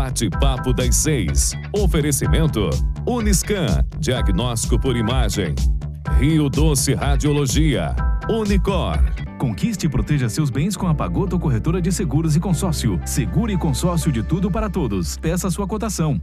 Bate-papo das 6. Oferecimento Uniscan, diagnóstico por imagem. Rio Doce Radiologia. Unicor. Conquiste e proteja seus bens com a Pagoto Corretora de Seguros e Consórcio. Seguro e consórcio de tudo para todos. Peça sua cotação.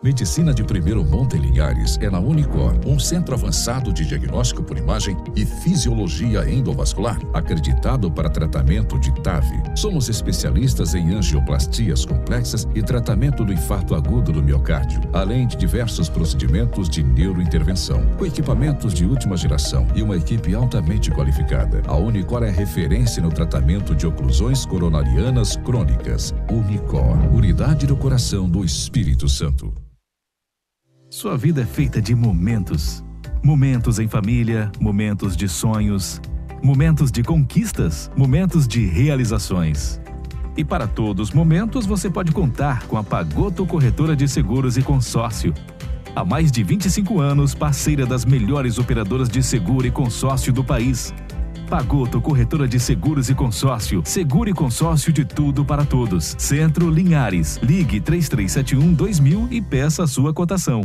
Medicina de primeiro monte em Linhares é na Unicor, um centro avançado de diagnóstico por imagem e fisiologia endovascular, acreditado para tratamento de TAV. Somos especialistas em angioplastias complexas e tratamento do infarto agudo do miocárdio, além de diversos procedimentos de neurointervenção, com equipamentos de última geração e uma equipe altamente qualificada. A Unicor é referência no tratamento de oclusões coronarianas crônicas. Unicor, unidade do coração do Espírito Santo. Sua vida é feita de momentos. Momentos em família, momentos de sonhos, momentos de conquistas, momentos de realizações. E para todos os momentos você pode contar com a Pagoto Corretora de Seguros e Consórcio. Há mais de 25 anos, parceira das melhores operadoras de seguro e consórcio do país. Pagoto Corretora de Seguros e Consórcio. Seguro e consórcio de tudo para todos. Centro Linhares. Ligue 3371-2000 e peça a sua cotação.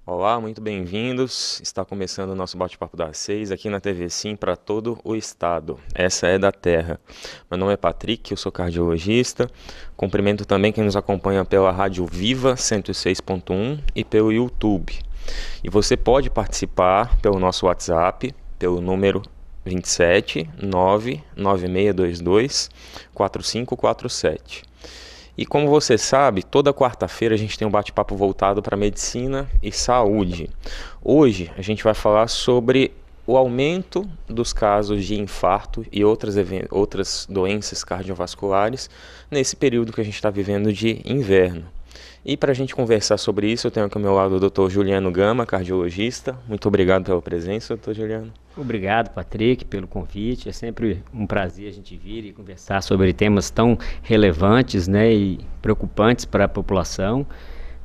Olá, muito bem-vindos. Está começando o nosso bate-papo das 6 aqui na TV Sim para todo o estado. Essa é da terra. Meu nome é Patrick, eu sou cardiologista. Cumprimento também quem nos acompanha pela Rádio Viva 106.1 e pelo YouTube. E você pode participar pelo nosso WhatsApp, pelo número 27 99622 4547. E como você sabe, toda quarta-feira a gente tem um bate-papo voltado para medicina e saúde. Hoje a gente vai falar sobre o aumento dos casos de infarto e outras doenças cardiovasculares nesse período que a gente está vivendo de inverno. E para a gente conversar sobre isso, eu tenho aqui ao meu lado o Dr. Juliano Gama, cardiologista. Muito obrigado pela presença, Dr. Juliano. Obrigado, Patrick, pelo convite. É sempre um prazer a gente vir e conversar sobre temas tão relevantes, né, e preocupantes para a população.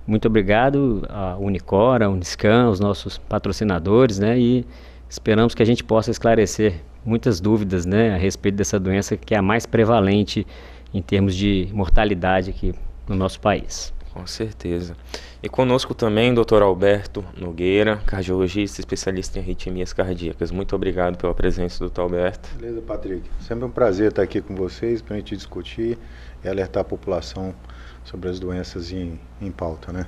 Muito obrigado à Unicor, à Uniscan, aos nossos patrocinadores, né, e esperamos que a gente possa esclarecer muitas dúvidas, né, a respeito dessa doença que é a mais prevalente em termos de mortalidade aqui no nosso país. Com certeza. E conosco também o Dr. Alberto Nogueira, cardiologista, especialista em arritmias cardíacas. Muito obrigado pela presença, Dr. Alberto. Beleza, Patrick. Sempre um prazer estar aqui com vocês para a gente discutir e alertar a população sobre as doenças em pauta, né?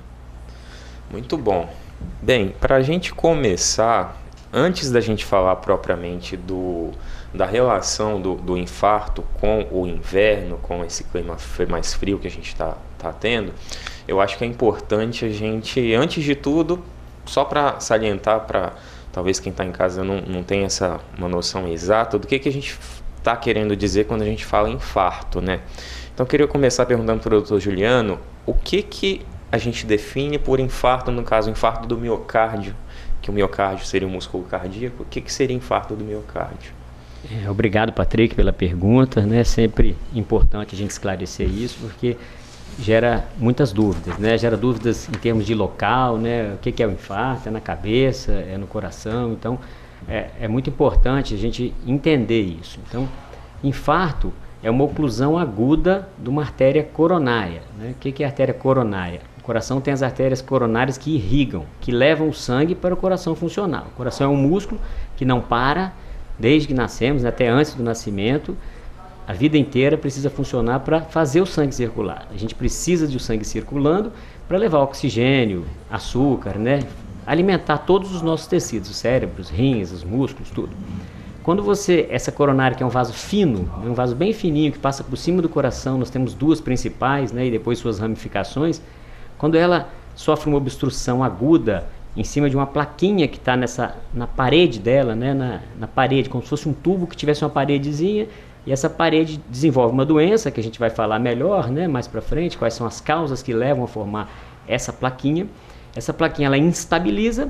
Muito bom. Bem, para a gente começar, antes da gente falar propriamente da relação do infarto com o inverno, com esse clima mais frio que a gente está tendo, eu acho que é importante a gente, antes de tudo, só para salientar, para talvez quem está em casa não tenha uma noção exata do que a gente está querendo dizer quando a gente fala infarto, né? Então eu queria começar perguntando para o Dr. Juliano, o que a gente define por infarto, no caso, infarto do miocárdio, que o miocárdio seria o músculo cardíaco, o que seria infarto do miocárdio? Obrigado, Patrick, pela pergunta, né? Sempre importante a gente esclarecer isso, porque gera muitas dúvidas, né? Gera dúvidas em termos de local, né? O que é o infarto? É na cabeça? É no coração? Então, é muito importante a gente entender isso. Então, infarto é uma oclusão aguda de uma artéria coronária, né? O que é artéria coronária? O coração tem as artérias coronárias que irrigam, que levam o sangue para o coração funcionar. O coração é um músculo que não para desde que nascemos, até antes do nascimento. A vida inteira precisa funcionar para fazer o sangue circular. A gente precisa de o sangue circulando para levar oxigênio, açúcar, né? Alimentar todos os nossos tecidos, o cérebro, os rins, os músculos, tudo. Quando essa coronária, que é um vaso fino, um vaso bem fininho, que passa por cima do coração, nós temos duas principais, né? E depois suas ramificações. Quando ela sofre uma obstrução aguda em cima de uma plaquinha que está na parede dela, né? Na parede, como se fosse um tubo que tivesse uma paredezinha, e essa parede desenvolve uma doença, que a gente vai falar melhor, né, mais para frente, quais são as causas que levam a formar essa plaquinha. Essa plaquinha ela instabiliza,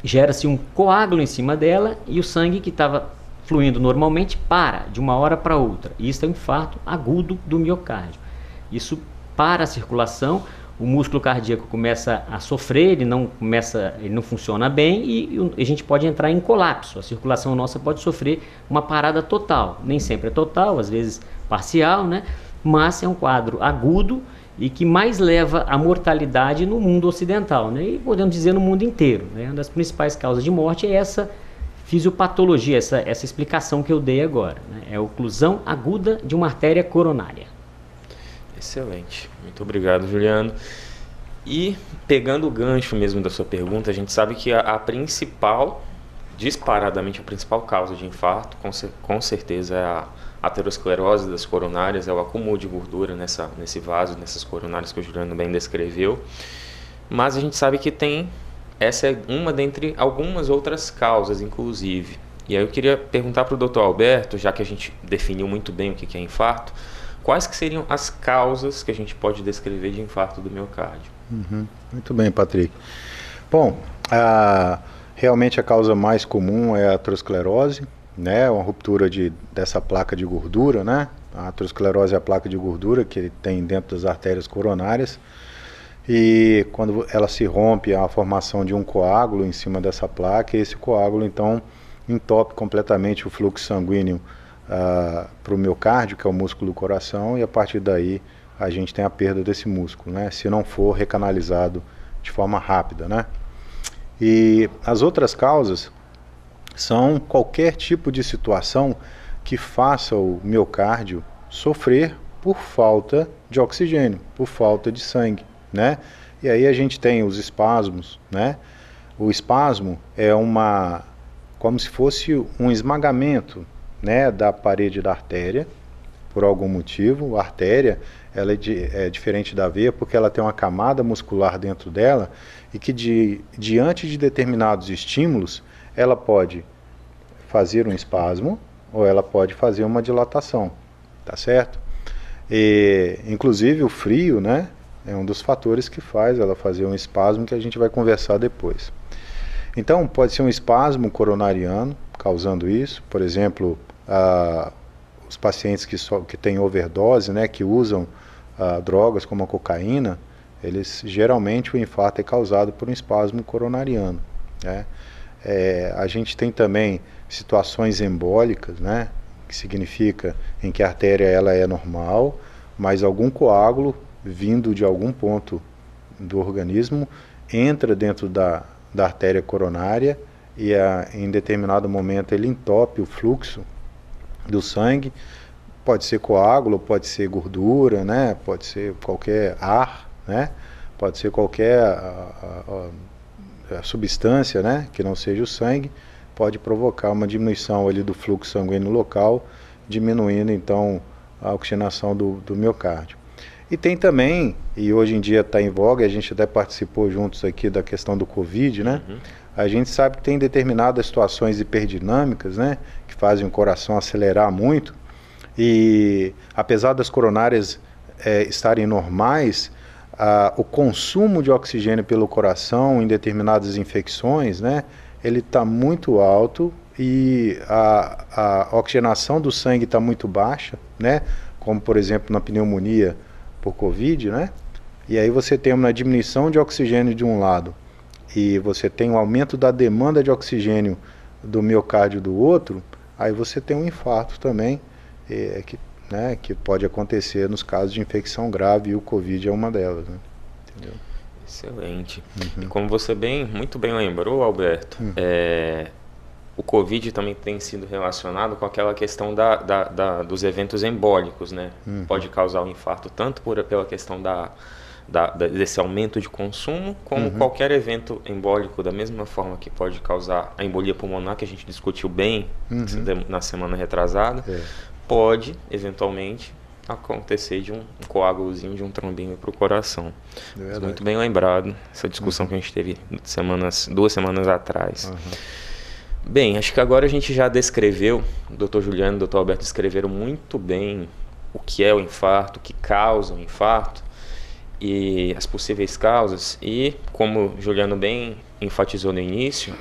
gera-se um coágulo em cima dela e o sangue que estava fluindo normalmente para de uma hora para outra. Isso é um infarto agudo do miocárdio. Isso para a circulação, o músculo cardíaco começa a sofrer, ele não funciona bem e a gente pode entrar em colapso. A circulação nossa pode sofrer uma parada total. Nem sempre é total, às vezes parcial, né? Mas é um quadro agudo e que mais leva à mortalidade no mundo ocidental, né? E podemos dizer no mundo inteiro, né? Uma das principais causas de morte é essa fisiopatologia, essa explicação que eu dei agora, né? É a oclusão aguda de uma artéria coronária. Excelente, muito obrigado, Juliano. E pegando o gancho mesmo da sua pergunta, a gente sabe que a principal, disparadamente a principal causa de infarto, com certeza é a aterosclerose das coronárias, é o acúmulo de gordura nesse vaso, nessas coronárias que o Juliano bem descreveu. Mas a gente sabe que essa é uma dentre algumas outras causas, inclusive. E aí eu queria perguntar para o Dr. Alberto, já que a gente definiu muito bem o que é infarto, quais que seriam as causas que a gente pode descrever de infarto do miocárdio? Muito bem, Patrick. Bom, realmente a causa mais comum é a aterosclerose, né? Uma ruptura dessa placa de gordura, né? A aterosclerose é a placa de gordura que tem dentro das artérias coronárias. E quando ela se rompe, há a formação de um coágulo em cima dessa placa, e esse coágulo então entope completamente o fluxo sanguíneo para o miocárdio, que é o músculo do coração, e a partir daí a gente tem a perda desse músculo, né? Se não for recanalizado de forma rápida, né? E as outras causas são qualquer tipo de situação que faça o miocárdio sofrer por falta de oxigênio, por falta de sangue, né? E aí a gente tem os espasmos, né? O espasmo é como se fosse um esmagamento, né, da parede da artéria, por algum motivo. A artéria ela é diferente da veia porque ela tem uma camada muscular dentro dela e que diante de determinados estímulos ela pode fazer um espasmo ou ela pode fazer uma dilatação, tá certo? E, inclusive o frio, né, é um dos fatores que faz ela fazer um espasmo, que a gente vai conversar depois. Então pode ser um espasmo coronariano causando isso, por exemplo, os pacientes que têm overdose, né, que usam drogas como a cocaína, geralmente o infarto é causado por um espasmo coronariano, né? A gente tem também situações embólicas, né, que significa em que a artéria ela é normal, mas algum coágulo vindo de algum ponto do organismo entra dentro da artéria coronária e em determinado momento ele entope o fluxo do sangue. Pode ser coágulo, pode ser gordura, né? Pode ser qualquer ar, né? Pode ser qualquer substância, né, que não seja o sangue, pode provocar uma diminuição ali do fluxo sanguíneo local, diminuindo então a oxigenação do miocárdio. E tem também, e hoje em dia está em voga, a gente até participou juntos aqui da questão do Covid, né? A gente sabe que tem determinadas situações hiperdinâmicas, né, que fazem o coração acelerar muito, e apesar das coronárias estarem normais, o consumo de oxigênio pelo coração em determinadas infecções, né, ele está muito alto e a oxigenação do sangue está muito baixa, né, como por exemplo na pneumonia por Covid, né, e aí você tem uma diminuição de oxigênio de um lado e você tem um aumento da demanda de oxigênio do miocárdio do outro, aí você tem um infarto também, que pode acontecer nos casos de infecção grave, e o Covid é uma delas, né? Entendeu? Excelente. E como você muito bem lembrou, Alberto, o Covid também tem sido relacionado com aquela questão dos eventos embólicos, né? Pode causar um infarto tanto pela questão desse aumento de consumo, como qualquer evento embólico, da mesma forma que pode causar a embolia pulmonar, que a gente discutiu bem na semana retrasada, pode, eventualmente, acontecer de um coágulozinho, de um trombinho para o coração. Muito bem lembrado, essa discussão que a gente teve 2 semanas atrás. Bem, acho que agora a gente já descreveu, o Dr. Juliano e o Dr. Alberto descreveram muito bem o que é o infarto, o que causa o infarto. e as possíveis causas, e como o Juliano bem enfatizou no início,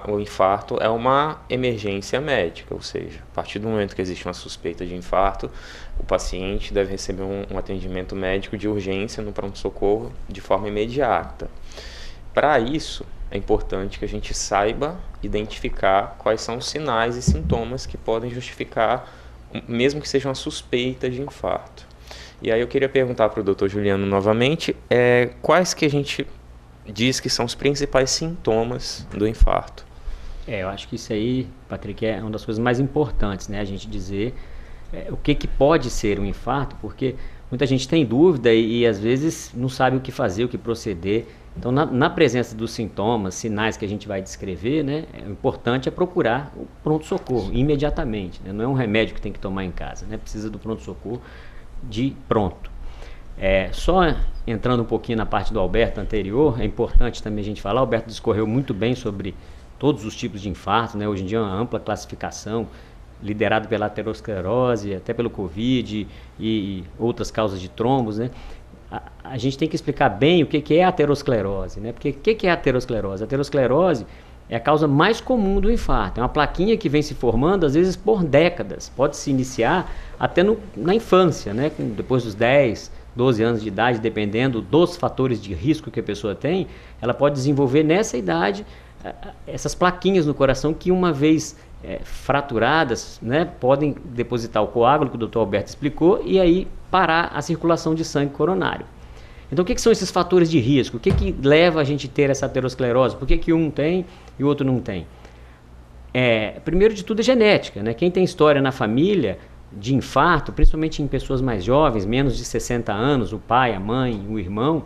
o infarto é uma emergência médica, ou seja, a partir do momento que existe uma suspeita de infarto, o paciente deve receber um atendimento médico de urgência no pronto-socorro de forma imediata. Para isso, é importante que a gente saiba identificar quais são os sinais e sintomas que podem justificar, mesmo que seja uma suspeita de infarto. E aí eu queria perguntar para o Dr. Juliano novamente, quais que a gente diz que são os principais sintomas do infarto? Eu acho que isso aí, Patrick, é uma das coisas mais importantes, né? A gente dizer o que pode ser um infarto, porque muita gente tem dúvida e às vezes não sabe o que fazer, o que proceder. Então, na presença dos sintomas, sinais que a gente vai descrever, né, o importante é procurar o pronto-socorro imediatamente, né? Não é um remédio que tem que tomar em casa, né? Precisa do pronto-socorro de pronto. Só entrando um pouquinho na parte do Alberto anterior, é importante também a gente falar, o Alberto discorreu muito bem sobre todos os tipos de infarto, né? Hoje em dia é uma ampla classificação, liderado pela aterosclerose, até pelo Covid e outras causas de trombos, né? A gente tem que explicar bem o que é a aterosclerose, né? Porque o que é a aterosclerose? A aterosclerose é a causa mais comum do infarto. É uma plaquinha que vem se formando, às vezes, por décadas. Pode se iniciar até na infância, né? Depois dos 10, 12 anos de idade, dependendo dos fatores de risco que a pessoa tem, ela pode desenvolver nessa idade essas plaquinhas no coração que, uma vez fraturadas, né, podem depositar o coágulo, que o Dr. Alberto explicou, e aí parar a circulação de sangue coronário. Então, o que são esses fatores de risco? O que leva a gente a ter essa aterosclerose? Por que um tem e o outro não tem? Primeiro de tudo é genética, né? Quem tem história na família de infarto, principalmente em pessoas mais jovens, menos de 60 anos, o pai, a mãe, o irmão,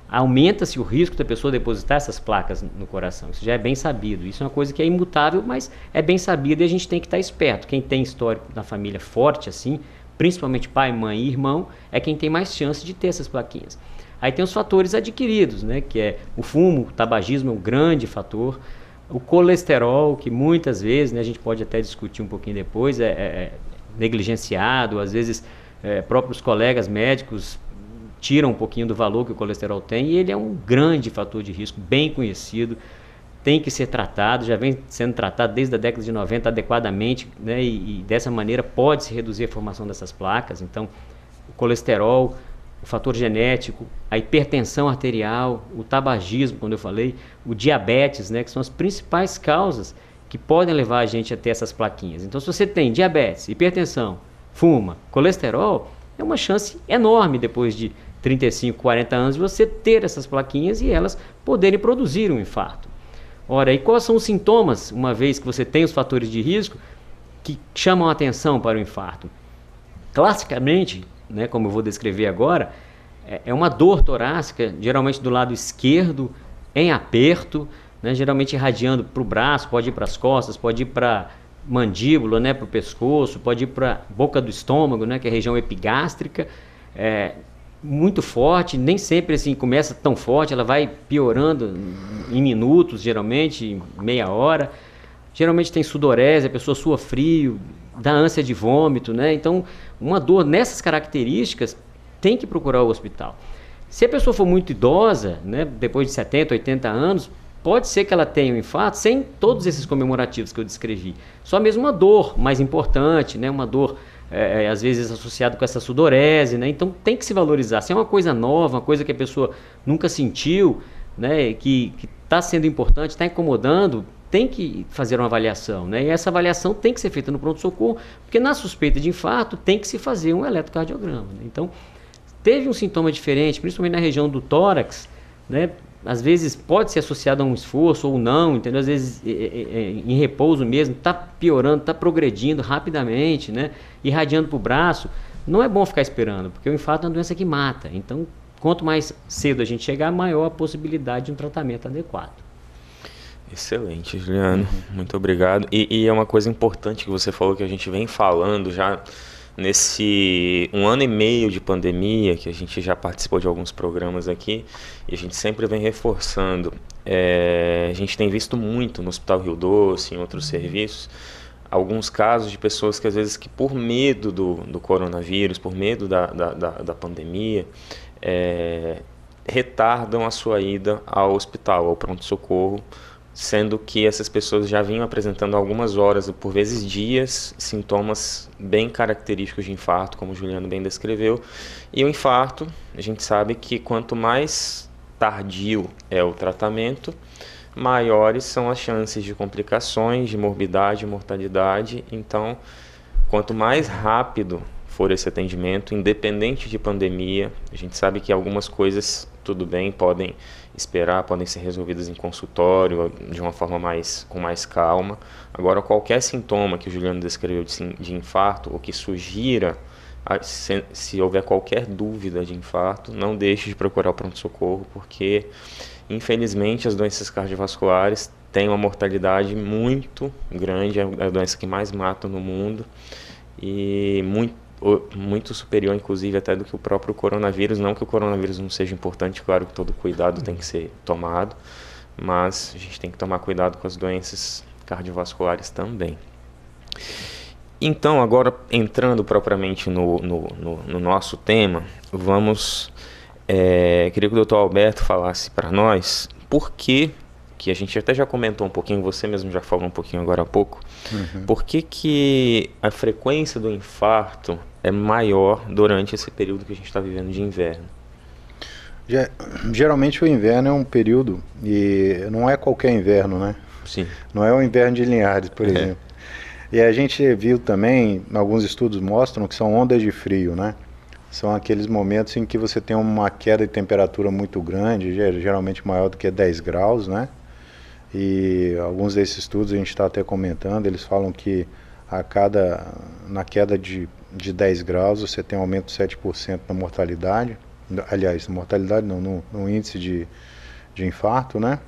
aumenta-se o risco da pessoa depositar essas placas no coração. Isso já é bem sabido. Isso é uma coisa que é imutável, mas é bem sabido e a gente tem que estar esperto. Quem tem histórico na família forte assim, principalmente pai, mãe e irmão, é quem tem mais chance de ter essas plaquinhas. Aí tem os fatores adquiridos, né, que é o fumo, o tabagismo é um grande fator, o colesterol, que muitas vezes, né, a gente pode até discutir um pouquinho depois, é negligenciado, às vezes próprios colegas médicos tiram um pouquinho do valor que o colesterol tem, e ele é um grande fator de risco, bem conhecido, tem que ser tratado, já vem sendo tratado desde a década de 90 adequadamente, né, e dessa maneira pode-se reduzir a formação dessas placas. Então, o colesterol, o fator genético, a hipertensão arterial, o tabagismo, quando eu falei, o diabetes, né, que são as principais causas que podem levar a gente a ter essas plaquinhas. Então, se você tem diabetes, hipertensão, fuma, colesterol, é uma chance enorme depois de 35, 40 anos de você ter essas plaquinhas e elas poderem produzir um infarto. Ora, e quais são os sintomas, uma vez que você tem os fatores de risco, que chamam a atenção para o infarto? Classicamente, né, como eu vou descrever agora, é uma dor torácica, geralmente do lado esquerdo, em aperto, né, geralmente irradiando para o braço, pode ir para as costas, pode ir para mandíbula, né, para o pescoço, pode ir para a boca do estômago, né, que é a região epigástrica, muito forte, nem sempre assim começa tão forte, ela vai piorando em minutos, geralmente, em meia hora. Geralmente tem sudorese, a pessoa sua frio, dá ânsia de vômito, né? Então, uma dor nessas características tem que procurar o hospital. Se a pessoa for muito idosa, né, depois de 70, 80 anos, pode ser que ela tenha um infarto sem todos esses comemorativos que eu descrevi. Só mesmo uma dor mais importante, né, uma dor às vezes associada com essa sudorese, né? Então tem que se valorizar. Se é uma coisa nova, uma coisa que a pessoa nunca sentiu, né, que está sendo importante, está incomodando, tem que fazer uma avaliação, né? E essa avaliação tem que ser feita no pronto-socorro, porque na suspeita de infarto tem que se fazer um eletrocardiograma, né? Então, teve um sintoma diferente, principalmente na região do tórax, né? Às vezes pode ser associado a um esforço ou não, entendeu? Às vezes em repouso mesmo, está piorando, está progredindo rapidamente, né? Irradiando para o braço. Não é bom ficar esperando, porque o infarto é uma doença que mata. Então, quanto mais cedo a gente chegar, maior a possibilidade de um tratamento adequado. Excelente, Juliano. Muito obrigado. E é uma coisa importante que você falou, que a gente vem falando já nesse 1 ano e meio de pandemia, que a gente já participou de alguns programas aqui, e a gente sempre vem reforçando. A gente tem visto muito no Hospital Rio Doce, em outros serviços, alguns casos de pessoas que às vezes que por medo do coronavírus, por medo da pandemia, retardam a sua ida ao hospital, ao pronto-socorro, sendo que essas pessoas já vinham apresentando algumas horas, por vezes dias, sintomas bem característicos de infarto, como o Juliano bem descreveu. E o infarto, a gente sabe que quanto mais tardio é o tratamento, maiores são as chances de complicações, de morbidade, mortalidade. Então, quanto mais rápido for esse atendimento, independente de pandemia, a gente sabe que algumas coisas, tudo bem, podem esperar, podem ser resolvidas em consultório, de uma forma com mais calma. Agora, qualquer sintoma que o Juliano descreveu de infarto, ou que sugira, se houver qualquer dúvida de infarto, não deixe de procurar o pronto-socorro, porque, infelizmente, as doenças cardiovasculares têm uma mortalidade muito grande, é a doença que mais mata no mundo, e muito superior, inclusive, até do que o próprio coronavírus. Não que o coronavírus não seja importante, claro que todo cuidado tem que ser tomado, mas a gente tem que tomar cuidado com as doenças cardiovasculares também. Então, agora entrando propriamente no nosso tema, queria que o Dr. Alberto falasse para nós por que a gente até já comentou um pouquinho, você mesmo já falou um pouquinho agora há pouco, por que a frequência do infarto é maior durante esse período que a gente está vivendo de inverno? Geralmente o inverno é um período, e não é qualquer inverno, né? Sim. Não é o inverno de Linhares, por exemplo. E a gente viu também, alguns estudos mostram que são ondas de frio, né? São aqueles momentos em que você tem uma queda de temperatura muito grande, geralmente maior do que 10 graus, né? E alguns desses estudos a gente está até comentando, eles falam que na queda de 10 graus você tem um aumento de 7% na mortalidade, aliás, mortalidade não, no índice de infarto, né?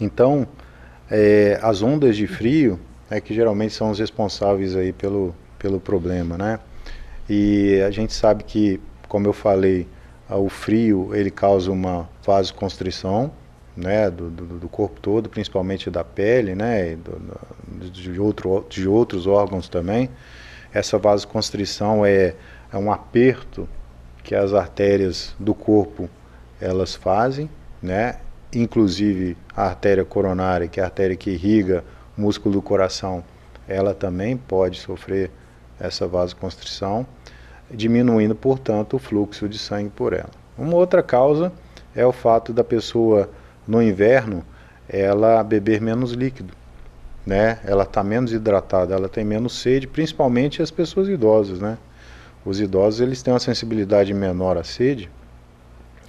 Então, as ondas de frio que geralmente são os responsáveis aí pelo problema, né? E a gente sabe que, como eu falei, o frio ele causa uma vasoconstrição, né, do corpo todo, principalmente da pele, né, de outros órgãos também. Essa vasoconstrição é um aperto que as artérias do corpo elas fazem, né, inclusive a artéria coronária, que é a artéria que irriga o músculo do coração, ela também pode sofrer essa vasoconstrição, diminuindo, portanto, o fluxo de sangue por ela. Uma outra causa é o fato da pessoa, no inverno, ela beber menos líquido, né? Ela está menos hidratada, ela tem menos sede, principalmente as pessoas idosas, né? Os idosos eles têm uma sensibilidade menor à sede,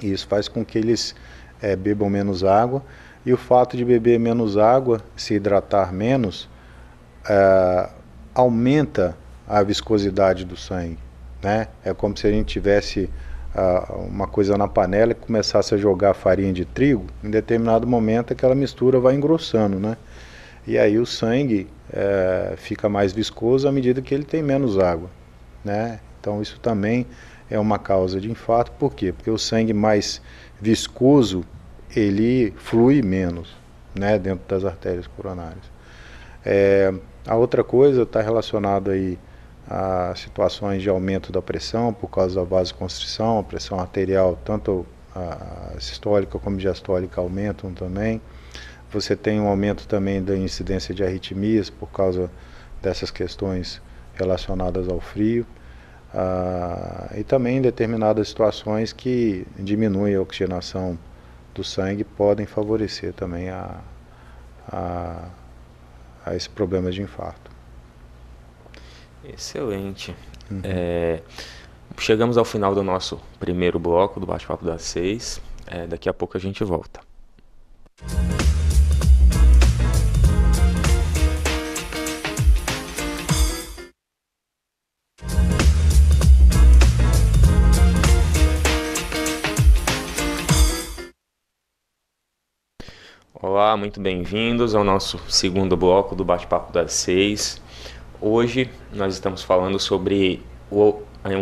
e isso faz com que eles bebam menos água, e o fato de beber menos água, se hidratar menos, aumenta a viscosidade do sangue, né? É como se a gente tivesse uma coisa na panela e começasse a jogar farinha de trigo. Em determinado momento aquela mistura vai engrossando, né? E aí o sangue fica mais viscoso à medida que ele tem menos água, né? Então isso também é uma causa de infarto. Por quê? Porque o sangue mais viscoso ele flui menos, né, dentro das artérias coronárias. A outra coisa está relacionada aí a situações de aumento da pressão por causa da vasoconstrição, a pressão arterial, tanto a sistólica como diastólica aumentam também. Você tem um aumento também da incidência de arritmias por causa dessas questões relacionadas ao frio. E também em determinadas situações que diminuem a oxigenação do sangue podem favorecer também a esse problema de infarto. Excelente. Chegamos ao final do nosso primeiro bloco do Bate-Papo das 6. Daqui a pouco a gente volta. Olá, muito bem-vindos ao nosso segundo bloco do Bate-Papo das 6. Hoje nós estamos falando sobre o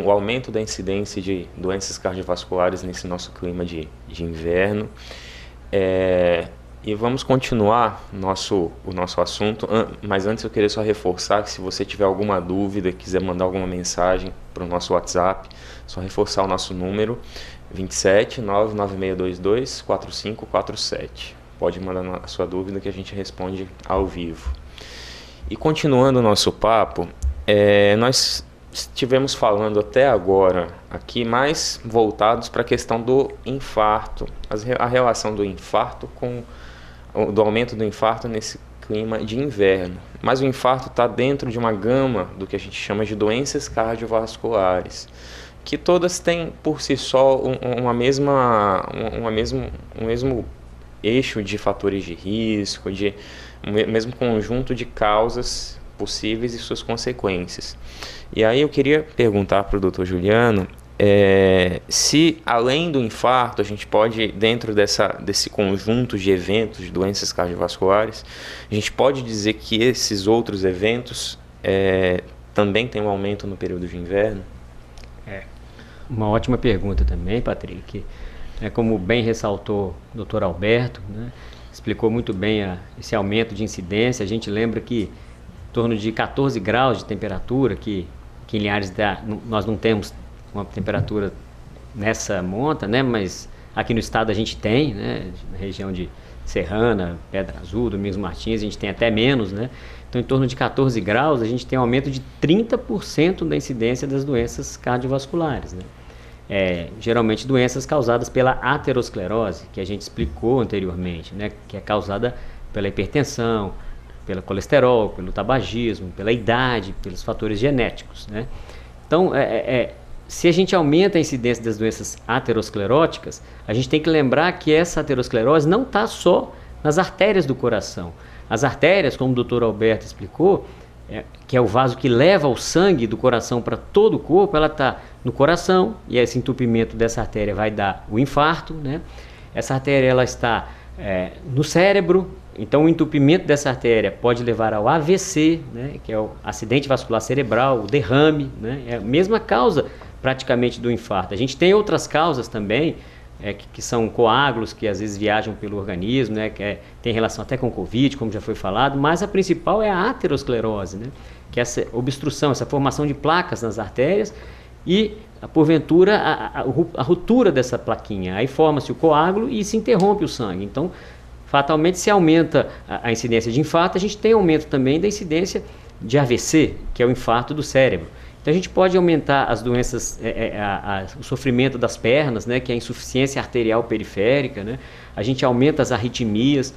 aumento da incidência de doenças cardiovasculares nesse nosso clima de inverno. E vamos continuar o nosso assunto, mas antes eu queria só reforçar que se você tiver alguma dúvida, quiser mandar alguma mensagem para o nosso WhatsApp, só reforçar o nosso número 27 99622 4547. Pode mandar a sua dúvida que a gente responde ao vivo. E continuando o nosso papo, nós estivemos falando até agora aqui mais voltados para a questão do infarto, a relação do infarto do aumento do infarto nesse clima de inverno. Mas o infarto está dentro de uma gama do que a gente chama de doenças cardiovasculares, que todas têm por si só um mesmo eixo de fatores de risco, de um mesmo conjunto de causas possíveis e suas consequências. E aí eu queria perguntar para o Dr. Juliano se além do infarto a gente pode, dentro desse conjunto de eventos de doenças cardiovasculares, a gente pode dizer que esses outros eventos também têm um aumento no período de inverno? Uma ótima pergunta também, Patrick. Como bem ressaltou o Dr. Alberto, né, explicou muito bem esse aumento de incidência. A gente lembra que em torno de 14 graus de temperatura, que em Linhares nós não temos uma temperatura nessa monta, né, mas aqui no estado a gente tem, né, na região de Serrana, Pedra Azul, Domingos Martins, a gente tem até menos, né? Então, em torno de 14 graus, a gente tem um aumento de 30% da incidência das doenças cardiovasculares, né? Geralmente doenças causadas pela aterosclerose, que a gente explicou anteriormente, né? Que é causada pela hipertensão, pelo colesterol, pelo tabagismo, pela idade, pelos fatores genéticos, né? Então, se a gente aumenta a incidência das doenças ateroscleróticas, a gente tem que lembrar que essa aterosclerose não está só nas artérias do coração. As artérias, como o Dr. Alberto explicou, que é o vaso que leva o sangue do coração para todo o corpo, ela está no coração, e esse entupimento dessa artéria vai dar o infarto, né? Essa artéria ela está no cérebro, então o entupimento dessa artéria pode levar ao AVC, né? Que é o acidente vascular cerebral, o derrame, né? É a mesma causa praticamente do infarto. A gente tem outras causas também, que são coágulos que às vezes viajam pelo organismo, né? Tem relação até com o Covid, como já foi falado, mas a principal é a aterosclerose, né? Que é essa obstrução, essa formação de placas nas artérias e, porventura, a ruptura dessa plaquinha. Aí forma-se o coágulo e se interrompe o sangue. Então, fatalmente, se aumenta a incidência de infarto, a gente tem aumento também da incidência de AVC, que é o infarto do cérebro. Então a gente pode aumentar as doenças, o sofrimento das pernas, né, que é a insuficiência arterial periférica, né? A gente aumenta as arritmias.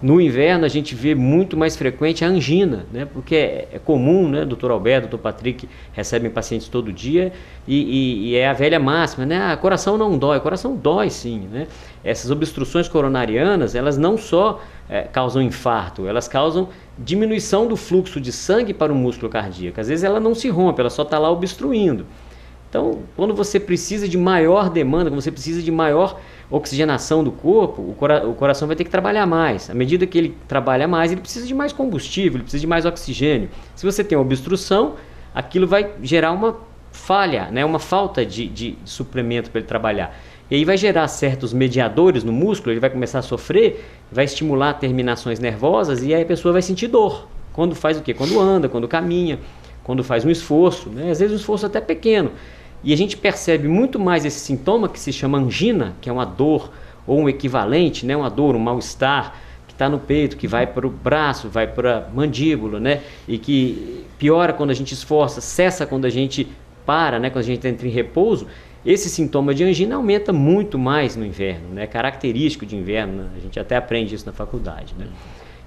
No inverno a gente vê muito mais frequente a angina, né? Porque é comum, né? Dr. Alberto, Dr. Patrick recebem pacientes todo dia e é a velha máxima, né? Coração não dói, coração dói sim, né? Essas obstruções coronarianas, elas não só causam infarto, elas causam diminuição do fluxo de sangue para o músculo cardíaco. Às vezes ela não se rompe, ela só está lá obstruindo. Então, quando você precisa de maior demanda, quando você precisa de maior oxigenação do corpo, o coração vai ter que trabalhar mais. À medida que ele trabalha mais, ele precisa de mais combustível, ele precisa de mais oxigênio. Se você tem uma obstrução, aquilo vai gerar uma falha, né? Uma falta de suplemento para ele trabalhar. E aí vai gerar certos mediadores no músculo, ele vai começar a sofrer, vai estimular terminações nervosas e aí a pessoa vai sentir dor. Quando faz o quê? Quando anda, quando caminha, quando faz um esforço, né? Às vezes um esforço até pequeno. E a gente percebe muito mais esse sintoma que se chama angina, que é uma dor ou um equivalente, né? Uma dor, um mal-estar que está no peito, que vai para o braço, vai para a mandíbula, né? E que piora quando a gente esforça, cessa quando a gente para, né? Quando a gente entra em repouso. Esse sintoma de angina aumenta muito mais no inverno, né? É característico de inverno, né? A gente até aprende isso na faculdade, né?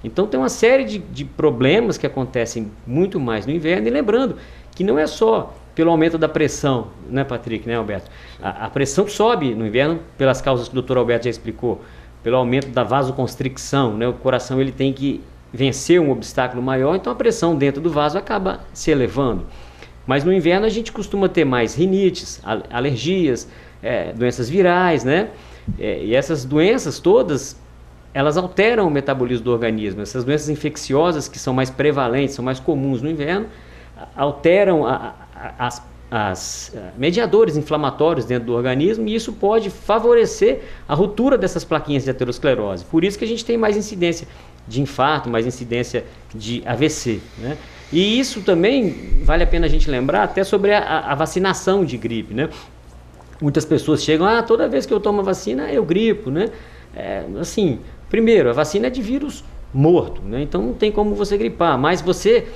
Então tem uma série de problemas que acontecem muito mais no inverno, e lembrando que não é só pelo aumento da pressão, né, Patrick, né, Alberto? A pressão sobe no inverno pelas causas que o Dr. Alberto já explicou, pelo aumento da vasoconstricção, né? O coração ele tem que vencer um obstáculo maior, então a pressão dentro do vaso acaba se elevando. Mas no inverno a gente costuma ter mais rinites, alergias, doenças virais, né? E essas doenças todas, elas alteram o metabolismo do organismo. Essas doenças infecciosas que são mais prevalentes, são mais comuns no inverno, alteram as mediadores inflamatórios dentro do organismo, e isso pode favorecer a ruptura dessas plaquinhas de aterosclerose. Por isso que a gente tem mais incidência de infarto, mais incidência de AVC, né? E isso também vale a pena a gente lembrar até sobre a vacinação de gripe, né? Muitas pessoas chegam, toda vez que eu tomo a vacina eu gripo, né? Assim, primeiro, a vacina é de vírus morto, né? Então não tem como você gripar, mas você...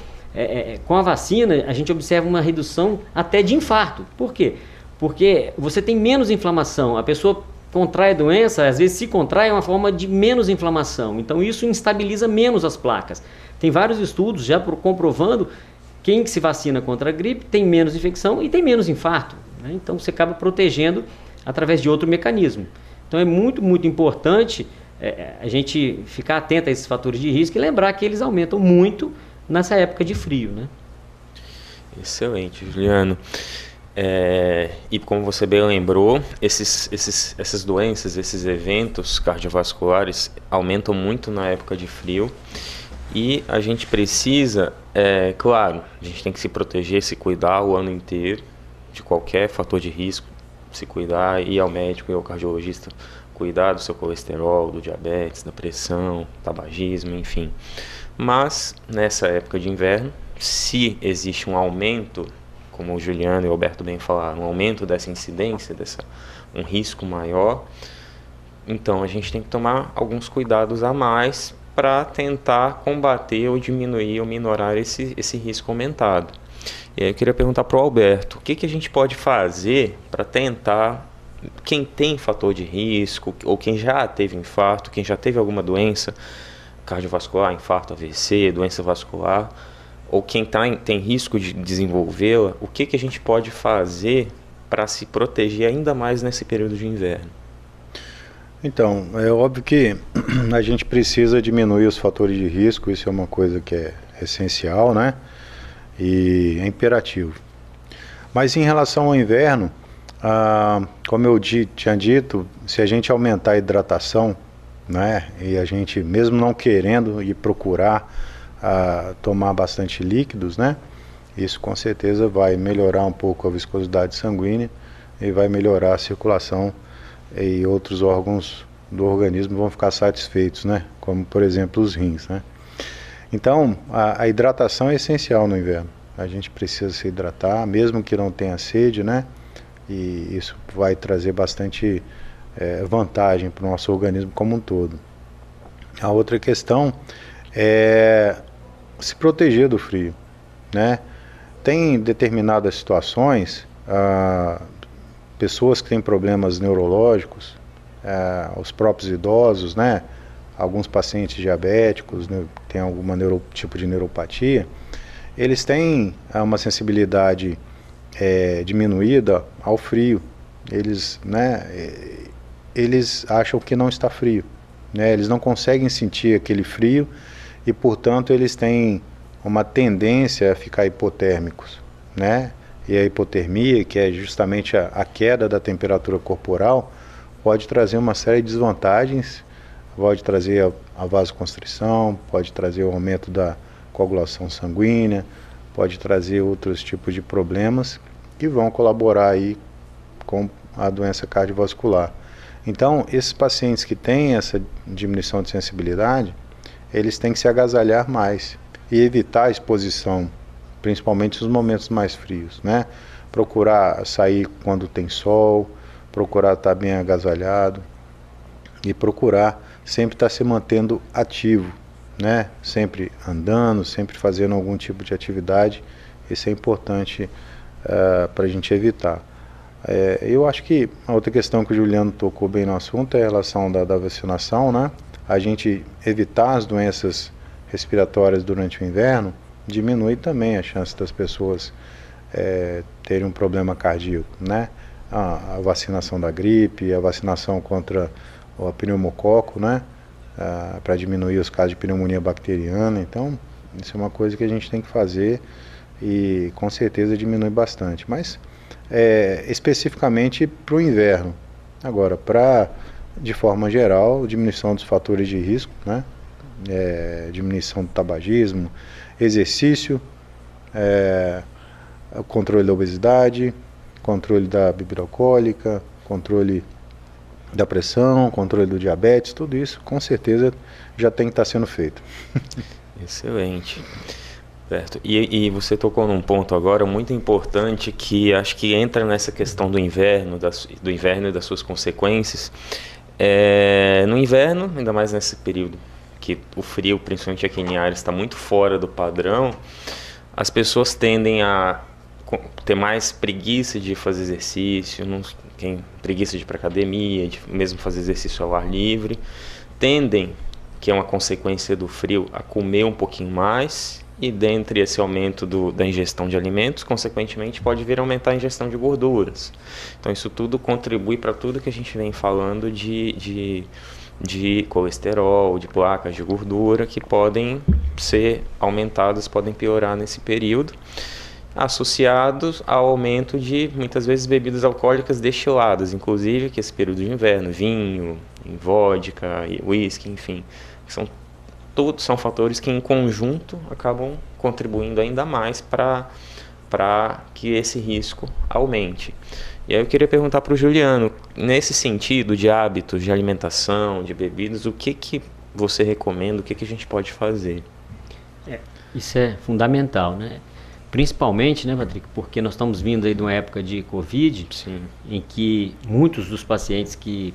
com a vacina, a gente observa uma redução até de infarto. Por quê? Porque você tem menos inflamação. A pessoa contrai a doença, às vezes se contrai, é uma forma de menos inflamação. Então isso instabiliza menos as placas. Tem vários estudos já comprovando quem se vacina contra a gripe tem menos infecção e tem menos infarto, né? Então você acaba protegendo através de outro mecanismo. Então é muito, muito importante a gente ficar atento a esses fatores de risco e lembrar que eles aumentam muito nessa época de frio, né? Excelente, Juliano. E como você bem lembrou, essas doenças, esses eventos cardiovasculares aumentam muito na época de frio, e a gente precisa, claro, a gente tem que se proteger, se cuidar o ano inteiro de qualquer fator de risco, se cuidar, ir ao médico e ao cardiologista, cuidar do seu colesterol, do diabetes, da pressão, tabagismo, enfim. Mas nessa época de inverno, se existe um aumento, como o Juliano e o Alberto bem falaram, um aumento dessa incidência, um risco maior, então a gente tem que tomar alguns cuidados a mais para tentar combater ou diminuir ou minorar esse risco aumentado. E aí eu queria perguntar para o Alberto, o que a gente pode fazer para tentar, quem tem fator de risco, ou quem já teve infarto, quem já teve alguma doença cardiovascular, infarto, AVC, doença vascular, ou quem tem risco de desenvolvê-la, o que a gente pode fazer para se proteger ainda mais nesse período de inverno? Então, é óbvio que a gente precisa diminuir os fatores de risco, isso é uma coisa que é essencial, né? E é imperativo. Mas em relação ao inverno, como eu tinha dito, se a gente aumentar a hidratação, né, e a gente, mesmo não querendo ir procurar tomar bastante líquidos, né, isso com certeza vai melhorar um pouco a viscosidade sanguínea e vai melhorar a circulação, e outros órgãos do organismo vão ficar satisfeitos, né, como por exemplo os rins, né. Então a hidratação é essencial no inverno. A gente precisa se hidratar, mesmo que não tenha sede, né, e isso vai trazer bastante vantagem para o nosso organismo como um todo. A outra questão é se proteger do frio, né? Tem determinadas situações, pessoas que têm problemas neurológicos, os próprios idosos, né? Alguns pacientes diabéticos, né, que têm algum tipo de neuropatia, eles têm uma sensibilidade diminuída ao frio. Eles, né, eles acham que não está frio, né? Eles não conseguem sentir aquele frio e, portanto, eles têm uma tendência a ficar hipotérmicos, né? E a hipotermia, que é justamente a queda da temperatura corporal, pode trazer uma série de desvantagens, pode trazer a vasoconstrição, pode trazer o aumento da coagulação sanguínea, pode trazer outros tipos de problemas que vão colaborar aí com a doença cardiovascular. Então, esses pacientes que têm essa diminuição de sensibilidade, eles têm que se agasalhar mais e evitar a exposição, principalmente nos momentos mais frios, né? Procurar sair quando tem sol, procurar estar bem agasalhado e procurar sempre estar se mantendo ativo, né? Sempre andando, sempre fazendo algum tipo de atividade. Isso é importante para a gente evitar. Eu acho que a outra questão que o Juliano tocou bem no assunto é a relação da vacinação, né? A gente evitar as doenças respiratórias durante o inverno diminui também a chance das pessoas terem um problema cardíaco, né? A vacinação da gripe, a vacinação contra o pneumococo, né? Para diminuir os casos de pneumonia bacteriana. Então, isso é uma coisa que a gente tem que fazer e com certeza diminui bastante. Mas especificamente para o inverno. Agora, de forma geral, diminuição dos fatores de risco, né? Diminuição do tabagismo, exercício, o controle da obesidade, controle da bebida alcoólica, controle da pressão, controle do diabetes, tudo isso com certeza já tem que estar sendo feito. Excelente. Certo. E você tocou num ponto agora muito importante que acho que entra nessa questão do inverno e das suas consequências. No inverno, ainda mais nesse período que o frio, principalmente aqui em Ares, está muito fora do padrão, as pessoas tendem a ter mais preguiça de fazer exercício, preguiça de ir para academia, de mesmo fazer exercício ao ar livre, tendem, que é uma consequência do frio, a comer um pouquinho mais, e dentre esse aumento da ingestão de alimentos, consequentemente pode vir a aumentar a ingestão de gorduras. Então isso tudo contribui para tudo que a gente vem falando de colesterol, de placas de gordura, que podem ser aumentadas, podem piorar nesse período, associados ao aumento de, muitas vezes, bebidas alcoólicas destiladas, inclusive que esse período de inverno, vinho, vodka, whisky, enfim, todos são fatores que em conjunto acabam contribuindo ainda mais para que esse risco aumente. E aí eu queria perguntar para o Juliano, nesse sentido de hábitos de alimentação, de bebidas, o que você recomenda, o que a gente pode fazer? Isso é fundamental, né? Principalmente, né, Patrick, porque nós estamos vindo aí de uma época de Covid, Sim. Em que muitos dos pacientes que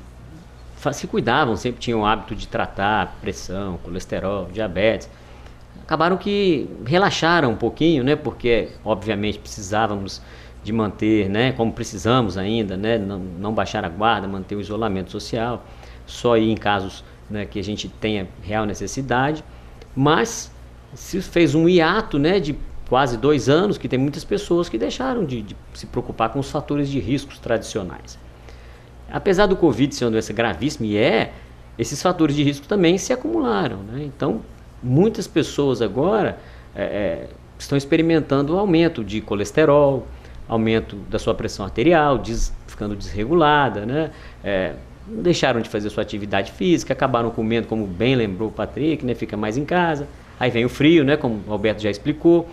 se cuidavam, sempre tinham o hábito de tratar pressão, colesterol, diabetes, acabaram que relaxaram um pouquinho, né, porque obviamente precisávamos de manter, né, como precisamos ainda, né, não baixar a guarda, manter o isolamento social, só ir em casos, né, que a gente tenha real necessidade, mas se fez um hiato, né, de quase 2 anos, que tem muitas pessoas que deixaram de se preocupar com os fatores de riscos tradicionais. Apesar do Covid ser uma doença gravíssima, esses fatores de risco também se acumularam, né? Então, muitas pessoas agora estão experimentando o aumento de colesterol, aumento da sua pressão arterial, ficando desregulada, né? Deixaram de fazer sua atividade física, acabaram comendo, como bem lembrou o Patrick, né? Fica mais em casa. Aí vem o frio, né? Como o Alberto já explicou,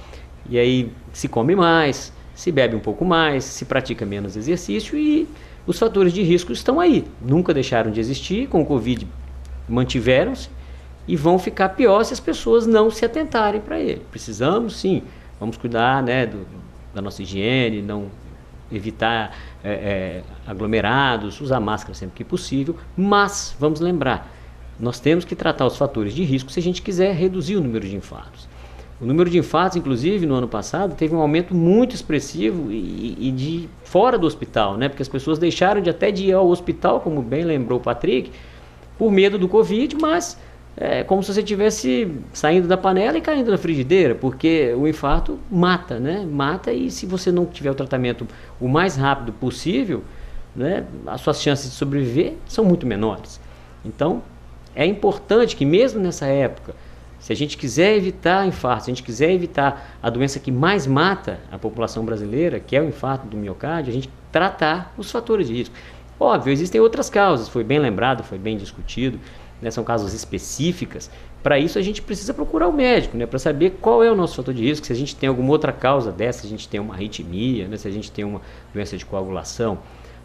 e aí se come mais, se bebe um pouco mais, se pratica menos exercício e os fatores de risco estão aí, nunca deixaram de existir, com o Covid mantiveram-se e vão ficar pior se as pessoas não se atentarem para ele. Precisamos, sim, vamos cuidar, né, da nossa higiene, não evitar aglomerados, usar máscara sempre que possível, mas vamos lembrar, nós temos que tratar os fatores de risco se a gente quiser reduzir o número de infartos. O número de infartos, inclusive, no ano passado, teve um aumento muito expressivo e de fora do hospital, né? Porque as pessoas deixaram até de ir ao hospital, como bem lembrou o Patrick, por medo do Covid, mas é como se você estivesse saindo da panela e caindo na frigideira, porque o infarto mata, né? Mata, e se você não tiver o tratamento o mais rápido possível, né, as suas chances de sobreviver são muito menores. Então, é importante que mesmo nessa época, se a gente quiser evitar infarto, se a gente quiser evitar a doença que mais mata a população brasileira, que é o infarto do miocárdio, a gente tratar os fatores de risco. Óbvio, existem outras causas, foi bem lembrado, foi bem discutido, né, são causas específicas. Para isso a gente precisa procurar o médico, né, para saber qual é o nosso fator de risco, se a gente tem alguma outra causa dessa, se a gente tem uma arritmia, né, se a gente tem uma doença de coagulação.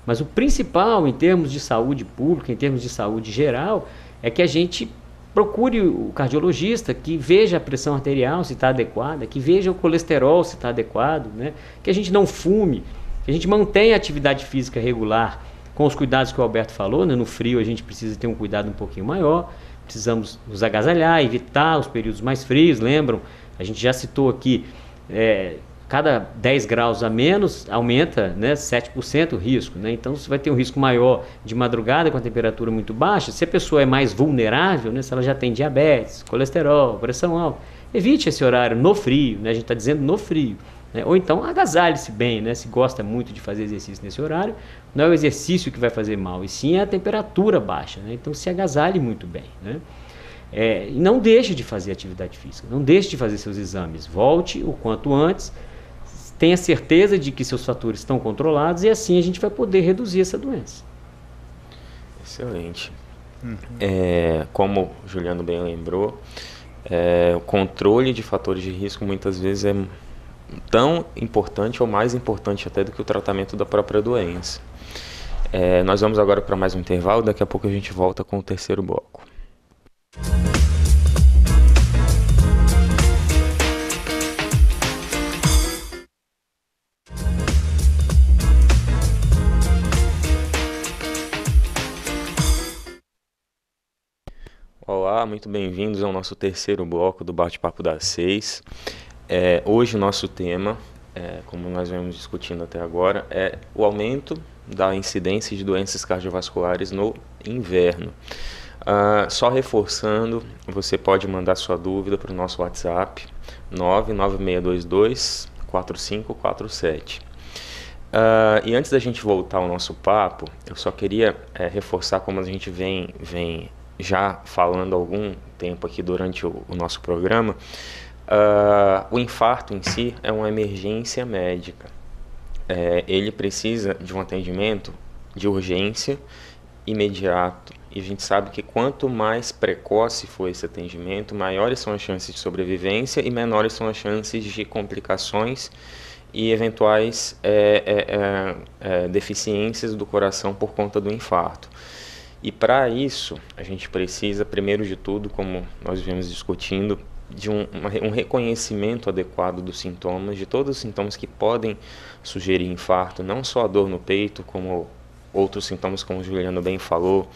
Mas o principal em termos de saúde pública, em termos de saúde geral, é que a gente procure o cardiologista, que veja a pressão arterial se está adequada, que veja o colesterol se está adequado, né? Que a gente não fume, que a gente mantenha a atividade física regular, com os cuidados que o Alberto falou, né? No frio a gente precisa ter um cuidado um pouquinho maior, precisamos nos agasalhar, evitar os períodos mais frios, lembram? A gente já citou aqui, cada 10 graus a menos aumenta, né, 7% o risco, né? Então você vai ter um risco maior de madrugada com a temperatura muito baixa. Se a pessoa é mais vulnerável, né, se ela já tem diabetes, colesterol, pressão alta, evite esse horário no frio, né? A gente está dizendo no frio, né? Ou então agasalhe-se bem, né? Se gosta muito de fazer exercício nesse horário, não é o exercício que vai fazer mal, e sim a temperatura baixa, né? Então se agasalhe muito bem, né? E não deixe de fazer atividade física, não deixe de fazer seus exames, volte o quanto antes, tenha certeza de que seus fatores estão controlados, e assim a gente vai poder reduzir essa doença. Excelente. Como o Juliano bem lembrou, o controle de fatores de risco muitas vezes tão importante ou mais importante até do que o tratamento da própria doença. Nós vamos agora para mais um intervalo, daqui a pouco a gente volta com o terceiro bloco. Olá, muito bem-vindos ao nosso terceiro bloco do Bate-Papo das 6. Hoje o nosso tema, como nós vemos discutindo até agora, é o aumento da incidência de doenças cardiovasculares no inverno. Só reforçando, você pode mandar sua dúvida para o nosso WhatsApp 99622-4547. E antes da gente voltar ao nosso papo, eu só queria reforçar, como a gente vem já falando há algum tempo aqui durante o nosso programa, o infarto em si é uma emergência médica. Ele precisa de um atendimento de urgência imediato. E a gente sabe que quanto mais precoce for esse atendimento, maiores são as chances de sobrevivência e menores são as chances de complicações e eventuais deficiências do coração por conta do infarto. E para isso, a gente precisa, primeiro de tudo, como nós viemos discutindo, de um reconhecimento adequado dos sintomas, de todos os sintomas que podem sugerir infarto, não só a dor no peito, como outros sintomas, como o Juliano bem falou.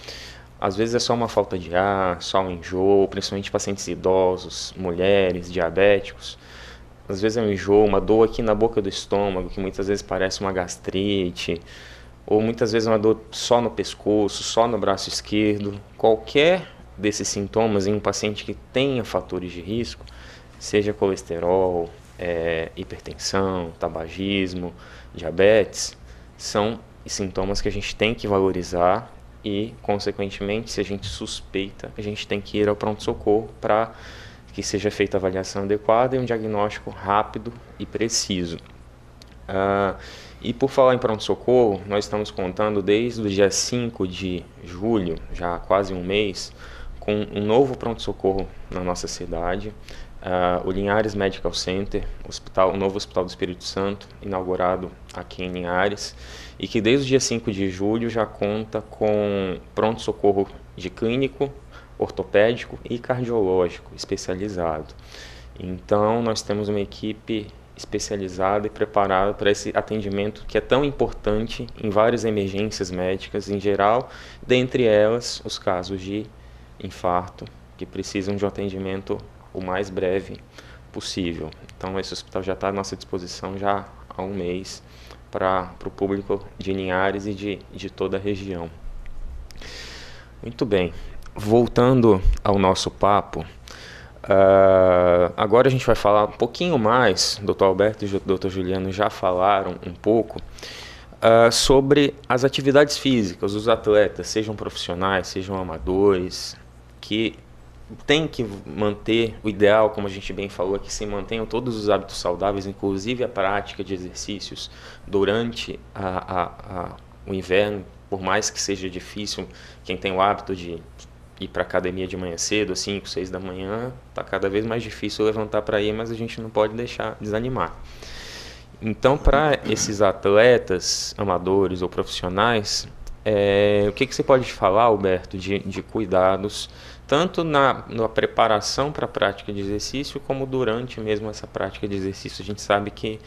Às vezes é só uma falta de ar, só um enjoo, principalmente pacientes idosos, mulheres, diabéticos. Às vezes é um enjoo, uma dor aqui na boca do estômago, que muitas vezes parece uma gastrite, ou muitas vezes uma dor só no pescoço, só no braço esquerdo. Qualquer desses sintomas em um paciente que tenha fatores de risco, seja colesterol, hipertensão, tabagismo, diabetes, são sintomas que a gente tem que valorizar e, consequentemente, se a gente suspeita, a gente tem que ir ao pronto-socorro para que seja feita a avaliação adequada e um diagnóstico rápido e preciso. E por falar em pronto-socorro, nós estamos contando desde o dia 5 de julho, já há quase um mês, com um novo pronto-socorro na nossa cidade, o Linhares Medical Center, o novo Hospital do Espírito Santo, inaugurado aqui em Linhares, e que desde o dia 5 de julho já conta com pronto-socorro de clínico, ortopédico e cardiológico especializado. Então nós temos uma equipe especializada e preparada para esse atendimento que é tão importante em várias emergências médicas em geral, dentre elas os casos de infarto, que precisam de um atendimento o mais breve possível. Então esse hospital já está à nossa disposição já há um mês para o público de Linhares e de toda a região. Muito bem, voltando ao nosso papo, agora a gente vai falar um pouquinho mais, Dr. Alberto e Dr. Juliano já falaram um pouco sobre as atividades físicas, os atletas, sejam profissionais, sejam amadores, que tem que manter o ideal, como a gente bem falou, é que se mantenham todos os hábitos saudáveis, inclusive a prática de exercícios durante o inverno, por mais que seja difícil. Quem tem o hábito de ir para a academia de manhã cedo, às 5, 6 da manhã, está cada vez mais difícil levantar para ir, mas a gente não pode deixar desanimar. Então, para esses atletas amadores ou profissionais, o que você pode falar, Alberto, de cuidados, tanto na preparação para a prática de exercício, como durante mesmo essa prática de exercício? A gente sabe que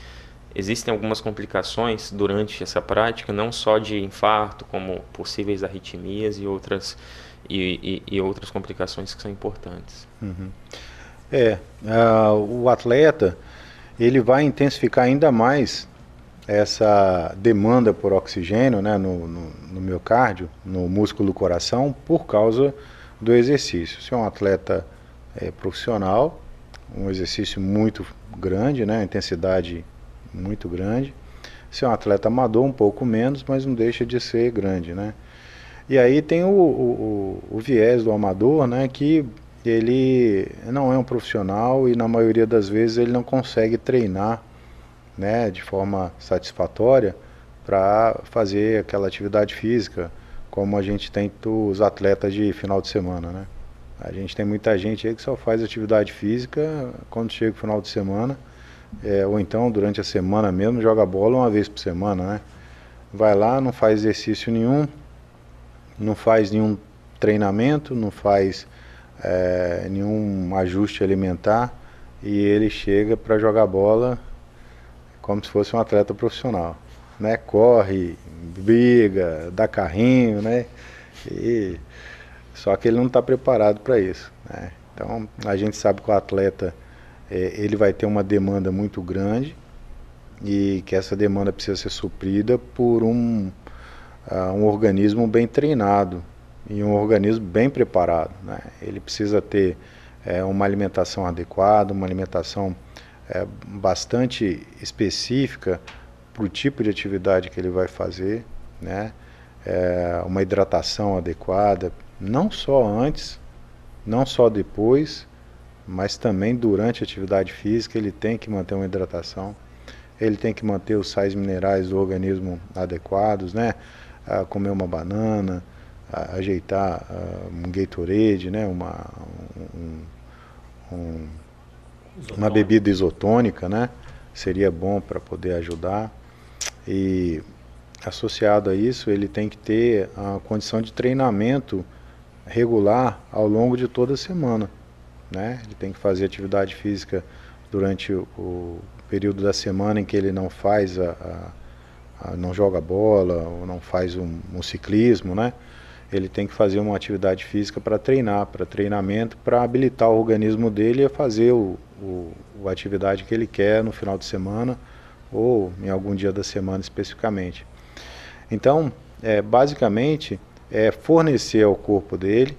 existem algumas complicações durante essa prática, não só de infarto, como possíveis arritmias e outras complicações que são importantes. Uhum. O atleta, ele vai intensificar ainda mais essa demanda por oxigênio, né, no miocárdio, no músculo do coração, por causa do exercício. Se é um atleta profissional, um exercício muito grande, né, intensidade muito grande. Se é um atleta amador, um pouco menos, mas não deixa de ser grande, né? E aí tem o viés do amador, né, que ele não é um profissional e na maioria das vezes ele não consegue treinar, né, de forma satisfatória para fazer aquela atividade física como a gente tem os atletas de final de semana, né? A gente tem muita gente aí que só faz atividade física quando chega o final de semana, ou então durante a semana mesmo, joga bola uma vez por semana, né? Vai lá, não faz exercício nenhum, não faz nenhum treinamento, não faz nenhum ajuste alimentar, e ele chega para jogar bola como se fosse um atleta profissional, né? Corre, briga, dá carrinho, né? Só que ele não está preparado para isso, né? Então a gente sabe que o atleta ele vai ter uma demanda muito grande e que essa demanda precisa ser suprida por um organismo bem treinado e um organismo bem preparado, né? Ele precisa ter uma alimentação adequada, uma alimentação bastante específica para o tipo de atividade que ele vai fazer, né? Uma hidratação adequada, não só antes, não só depois, mas também durante a atividade física. Ele tem que manter uma hidratação, ele tem que manter os sais minerais do organismo adequados, né? Comer uma banana, ajeitar um Gatorade, né? Uma bebida isotônica, né? Seria bom para poder ajudar. E associado a isso, ele tem que ter a condição de treinamento regular ao longo de toda a semana, né? Ele tem que fazer atividade física durante o período da semana em que ele não faz não joga bola ou não faz um ciclismo, né? Ele tem que fazer uma atividade física para treinar, para treinamento, para habilitar o organismo dele a fazer a atividade que ele quer no final de semana ou em algum dia da semana especificamente. Então, basicamente, fornecer ao corpo dele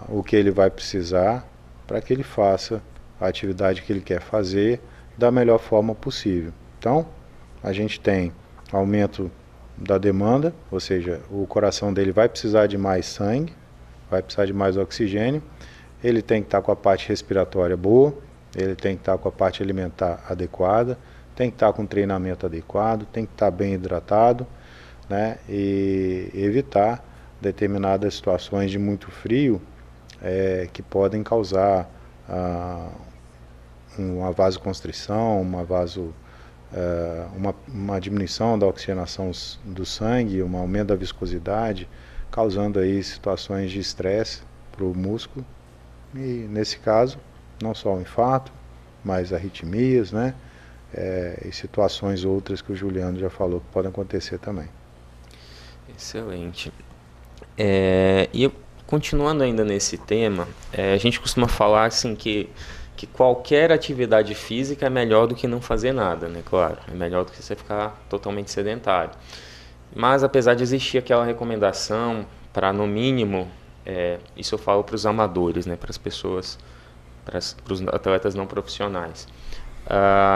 o que ele vai precisar para que ele faça a atividade que ele quer fazer da melhor forma possível. Então, a gente tem aumento da demanda, ou seja, o coração dele vai precisar de mais sangue, vai precisar de mais oxigênio, ele tem que estar com a parte respiratória boa, ele tem que estar com a parte alimentar adequada, tem que estar com treinamento adequado, tem que estar bem hidratado, né? E evitar determinadas situações de muito frio que podem causar uma vasoconstrição, uma diminuição da oxigenação do sangue, um aumento da viscosidade, causando aí situações de estresse para o músculo. E nesse caso, não só o infarto, mas arritmias, né? E situações outras que o Juliano já falou que podem acontecer também. Excelente. E continuando ainda nesse tema, a gente costuma falar assim que qualquer atividade física é melhor do que não fazer nada, né? Claro, é melhor do que você ficar totalmente sedentário. Mas apesar de existir aquela recomendação para, no mínimo, isso eu falo para os amadores, né? Para as pessoas, para os atletas não profissionais,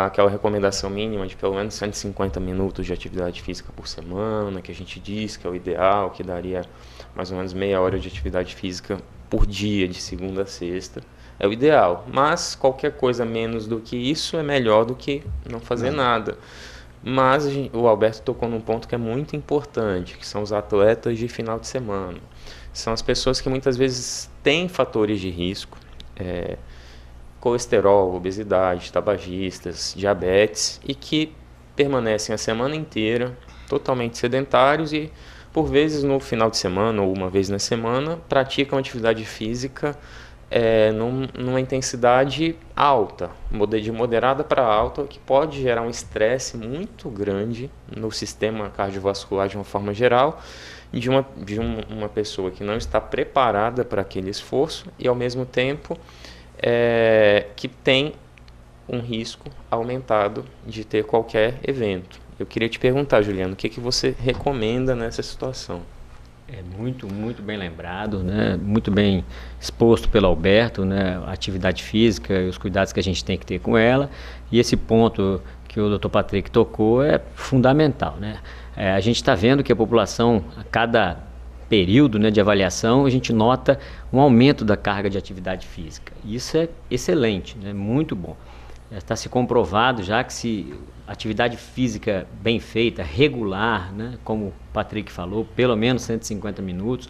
aquela recomendação mínima de pelo menos 150 minutos de atividade física por semana, que a gente diz que é o ideal, que daria mais ou menos meia hora de atividade física por dia, de segunda a sexta. É o ideal, mas qualquer coisa menos do que isso é melhor do que não fazer nada. Mas o Alberto tocou num ponto que é muito importante, que são os atletas de final de semana. São as pessoas que muitas vezes têm fatores de risco, colesterol, obesidade, tabagistas, diabetes, e que permanecem a semana inteira totalmente sedentários e, por vezes, no final de semana ou uma vez na semana, praticam atividade física numa intensidade alta, de moderada para alta, que pode gerar um estresse muito grande no sistema cardiovascular de uma forma geral, de uma pessoa que não está preparada para aquele esforço e, ao mesmo tempo, que tem um risco aumentado de ter qualquer evento. Eu queria te perguntar, Juliano, o que você recomenda nessa situação? Muito bem lembrado, né? Muito bem exposto pelo Alberto, né? A atividade física e os cuidados que a gente tem que ter com ela. E esse ponto que o Dr. Patrick tocou é fundamental, né? A gente está vendo que a população, a cada período, né, de avaliação, a gente nota um aumento da carga de atividade física. Isso é excelente, né? Muito bom. Está se comprovado já que se atividade física bem feita, regular, né, como o Patrick falou, pelo menos 150 minutos,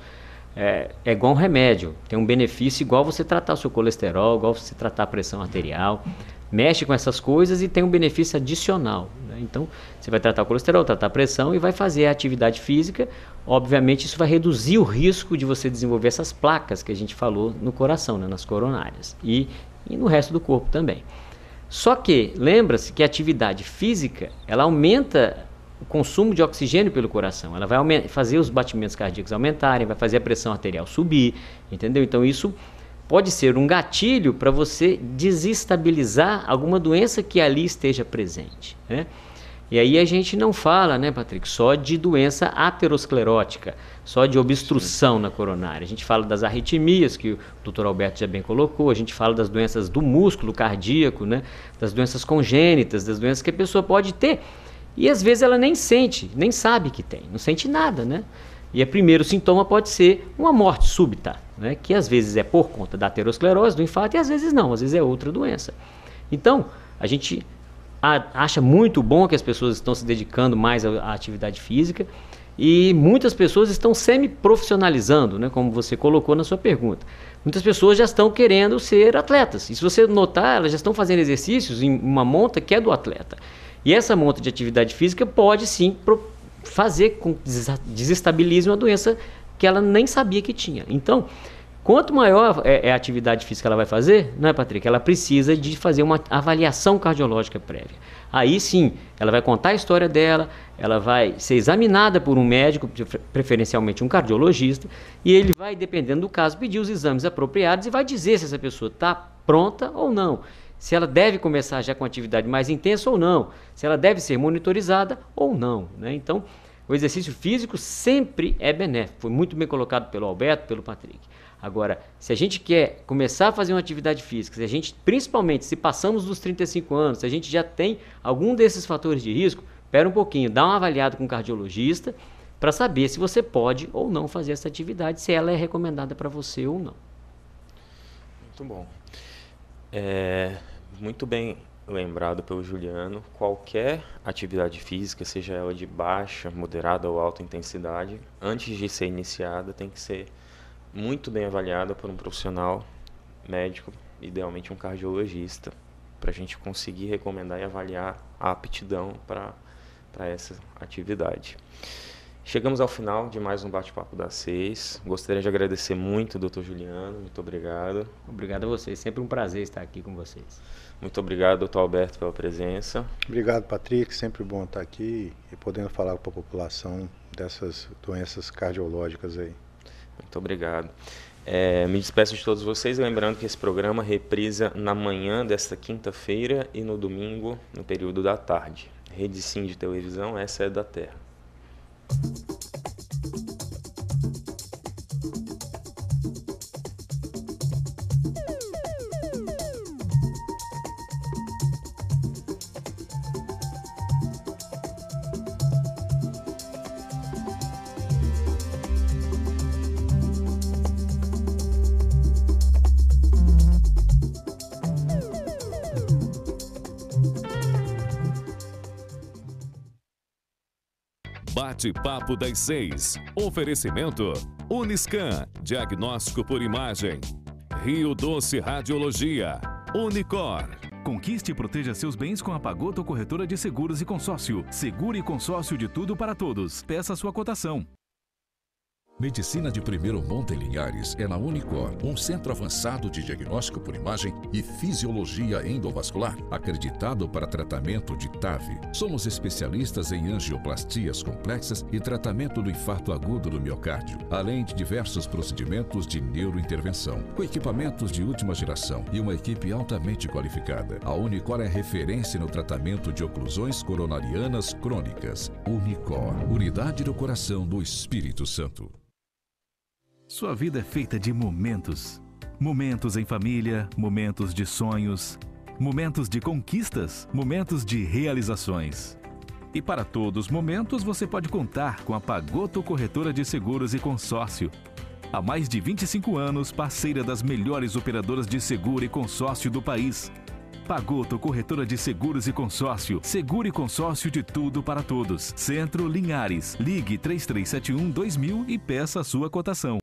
é igual um remédio, tem um benefício igual você tratar o seu colesterol, igual você tratar a pressão arterial, mexe com essas coisas e tem um benefício adicional, né? Então, você vai tratar o colesterol, tratar a pressão e vai fazer a atividade física. Obviamente, isso vai reduzir o risco de você desenvolver essas placas que a gente falou no coração, né? Nas coronárias e no resto do corpo também. Só que, lembra-se que a atividade física, ela aumenta o consumo de oxigênio pelo coração, ela vai fazer os batimentos cardíacos aumentarem, vai fazer a pressão arterial subir, entendeu? Então isso pode ser um gatilho para você desestabilizar alguma doença que ali esteja presente, né? E aí a gente não fala, né, Patrick, só de doença aterosclerótica, só de obstrução na coronária. A gente fala das arritmias, que o Dr. Alberto já bem colocou, a gente fala das doenças do músculo cardíaco, né, das doenças congênitas, das doenças que a pessoa pode ter. E às vezes ela nem sente, nem sabe que tem, não sente nada, né? E o primeiro sintoma pode ser uma morte súbita, né, que às vezes é por conta da aterosclerose, do infarto, e às vezes não, às vezes é outra doença. Então, a gente acha muito bom que as pessoas estão se dedicando mais à atividade física e muitas pessoas estão semi-profissionalizando, né, como você colocou na sua pergunta. Muitas pessoas já estão querendo ser atletas. E se você notar, elas já estão fazendo exercícios em uma monta que é do atleta. E essa monta de atividade física pode sim fazer com que desestabilize uma doença que ela nem sabia que tinha. Então, quanto maior é a atividade física que ela vai fazer, não é, Patrick? Ela precisa de fazer uma avaliação cardiológica prévia. Aí sim, ela vai contar a história dela, ela vai ser examinada por um médico, preferencialmente um cardiologista, e ele vai, dependendo do caso, pedir os exames apropriados e vai dizer se essa pessoa está pronta ou não, se ela deve começar já com atividade mais intensa ou não, se ela deve ser monitorizada ou não, né? Então, o exercício físico sempre é benéfico, foi muito bem colocado pelo Alberto, pelo Patrick. Agora, se a gente quer começar a fazer uma atividade física, se a gente, principalmente se passamos dos 35 anos, se a gente já tem algum desses fatores de risco, espera um pouquinho, dá uma avaliada com um cardiologista para saber se você pode ou não fazer essa atividade, se ela é recomendada para você ou não. Muito bom. Muito bem lembrado pelo Juliano, qualquer atividade física, seja ela de baixa, moderada ou alta intensidade, antes de ser iniciada tem que ser muito bem avaliada por um profissional médico, idealmente um cardiologista, para a gente conseguir recomendar e avaliar a aptidão para essa atividade. Chegamos ao final de mais um Bate-Papo das 6. Gostaria de agradecer muito, Dr. Juliano. Muito obrigado. Obrigado a vocês. Sempre um prazer estar aqui com vocês. Muito obrigado, Dr. Alberto, pela presença. Obrigado, Patrick. Sempre bom estar aqui e podendo falar para a população dessas doenças cardiológicas aí. Muito obrigado. Me despeço de todos vocês, lembrando que esse programa reprisa na manhã desta quinta-feira e no domingo, no período da tarde. Rede Sim de televisão, essa é da Terra. Bate-Papo das 6. Oferecimento Uniscan, diagnóstico por imagem. Rio Doce Radiologia. Unicor. Conquiste e proteja seus bens com a Pagoto Corretora de Seguros e Consórcio. Seguro e consórcio de tudo para todos. Peça sua cotação. Medicina de primeiro monte em Linhares é na Unicor, um centro avançado de diagnóstico por imagem e fisiologia endovascular, acreditado para tratamento de TAV. Somos especialistas em angioplastias complexas e tratamento do infarto agudo do miocárdio, além de diversos procedimentos de neurointervenção, com equipamentos de última geração e uma equipe altamente qualificada. A Unicor é referência no tratamento de oclusões coronarianas crônicas. Unicor, unidade do coração do Espírito Santo. Sua vida é feita de momentos. Momentos em família, momentos de sonhos, momentos de conquistas, momentos de realizações. E para todos os momentos você pode contar com a Pagoto Corretora de Seguros e Consórcio. Há mais de 25 anos, parceira das melhores operadoras de seguro e consórcio do país. Pagoto Corretora de Seguros e Consórcio. Seguro e consórcio de tudo para todos. Centro Linhares. Ligue 3371-2000 e peça a sua cotação.